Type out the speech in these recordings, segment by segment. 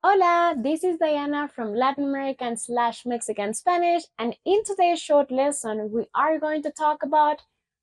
Hola, this is Diana from Latin American / Mexican Spanish, and in today's short lesson, we are going to talk about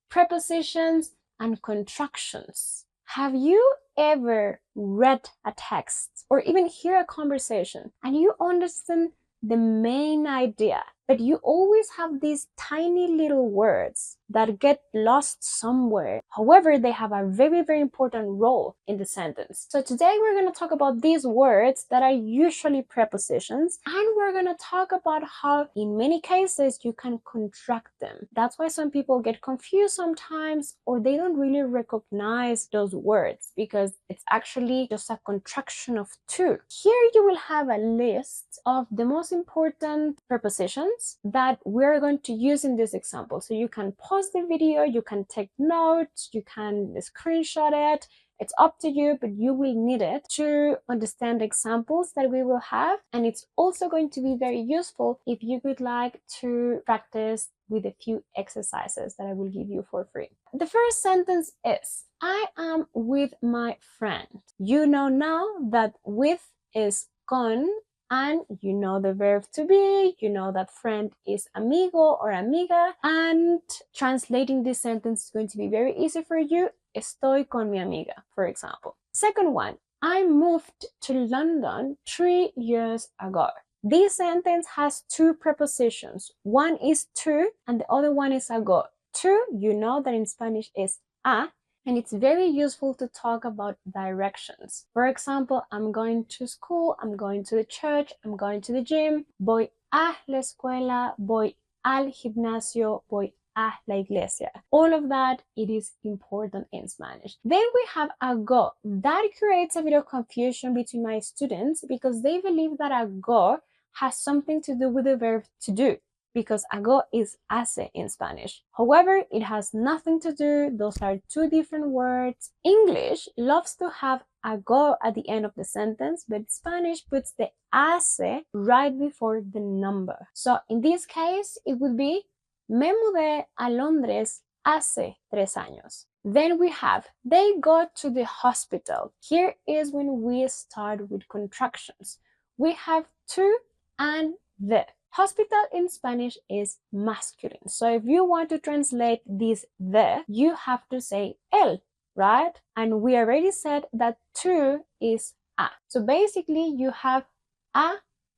prepositions and contractions. Have you ever read a text or even hear a conversation and you understand the main idea, but you always have these tiny little words that get lost somewhere? However, they have a very, very important role in the sentence. So today we're going to talk about these words that are usually prepositions, and we're going to talk about how in many cases you can contract them. That's why some people get confused sometimes, or they don't really recognize those words because it's actually just a contraction of two. Here you will have a list of the most important prepositions that we're going to use in this example. So you can pause the video, you can take notes, you can screenshot it. It's up to you, but you will need it to understand the examples that we will have. And it's also going to be very useful if you would like to practice with a few exercises that I will give you for free. The first sentence is, I am with my friend. You know now that with is con, and you know the verb to be, you know that friend is amigo or amiga, and translating this sentence is going to be very easy for you. Estoy con mi amiga, for example. Second one, I moved to London 3 years ago. This sentence has two prepositions. One is to and the other one is ago. To, you know that in Spanish is a, and it's very useful to talk about directions. For example, I'm going to school, I'm going to the church, I'm going to the gym, voy a la escuela, voy al gimnasio, voy a la iglesia. All of that, it is important in Spanish. Then we have ago. That creates a bit of confusion between my students because they believe that ago has something to do with the verb to do, because ago is hace in Spanish. However, it has nothing to do. Those are two different words. English loves to have ago at the end of the sentence, but Spanish puts the hace right before the number. So in this case, it would be me mudé a Londres hace 3 años. Then we have, they go to the hospital. Here is when we start with contractions. We have to and the. Hospital in Spanish is masculine. So if you want to translate this the, you have to say el, right? And we already said that to is a. So basically you have a,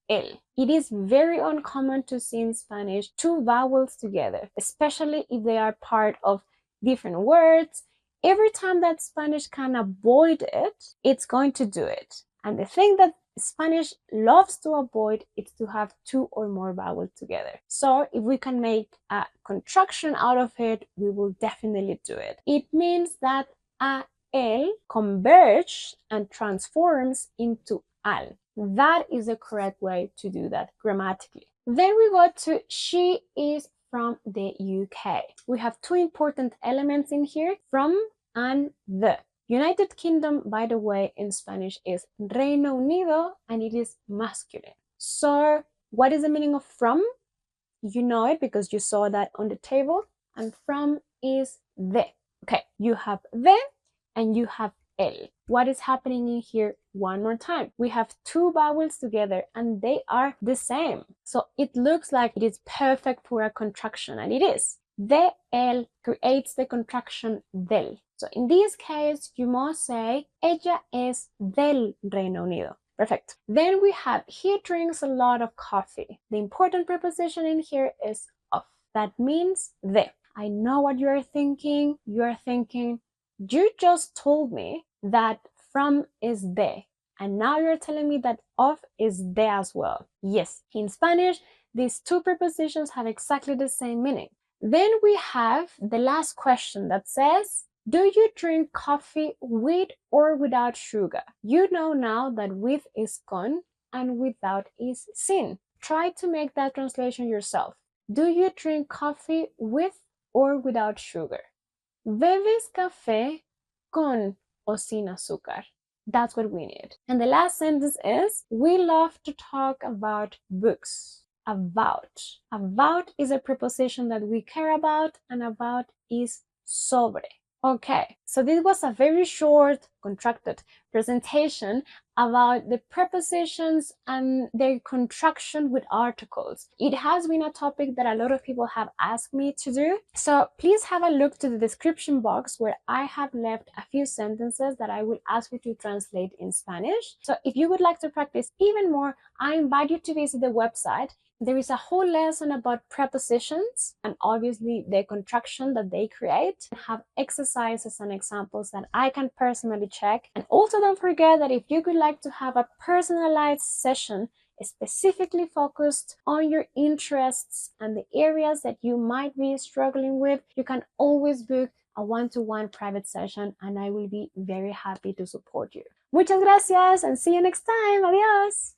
el. It is very uncommon to see in Spanish two vowels together, especially if they are part of different words. Every time that Spanish can avoid it, it's going to do it. And the thing that Spanish loves to avoid is to have two or more vowels together. So if we can make a contraction out of it, we will definitely do it. It means that a, el converges and transforms into al. That is the correct way to do that grammatically. Then we go to she is from the UK. We have two important elements in here, from and the. United Kingdom, by the way, in Spanish is Reino Unido, and it is masculine. So what is the meaning of from? You know it because you saw that on the table. And from is the. Okay, you have the and you have el. What is happening in here? One more time. We have two vowels together and they are the same. So it looks like it is perfect for a contraction, and it is. De el creates the contraction del. So in this case, you must say, ella es del Reino Unido. Perfect. Then we have, he drinks a lot of coffee. The important preposition in here is of. That means de. I know what you are thinking. You are thinking, you just told me that from is de, and now you're telling me that of is de as well. Yes, in Spanish, these two prepositions have exactly the same meaning. Then we have the last question that says, do you drink coffee with or without sugar? You know now that with is con and without is sin. Try to make that translation yourself. Do you drink coffee with or without sugar? ¿Bebes café con o sin azúcar? That's what we need. And the last sentence is, we love to talk about books. About. About is a preposition that we care about, and about is sobre. Okay, so this was a very short, contracted presentation about the prepositions and their contraction with articles. It has been a topic that a lot of people have asked me to do. So please have a look to the description box where I have left a few sentences that I will ask you to translate in Spanish. So if you would like to practice even more, I invite you to visit the website. There is a whole lesson about prepositions and obviously the contraction that they create. I have exercises and examples that I can personally check. And also don't forget that if you would like to have a personalized session specifically focused on your interests and the areas that you might be struggling with, you can always book a one-to-one private session and I will be very happy to support you. Muchas gracias and see you next time. Adiós.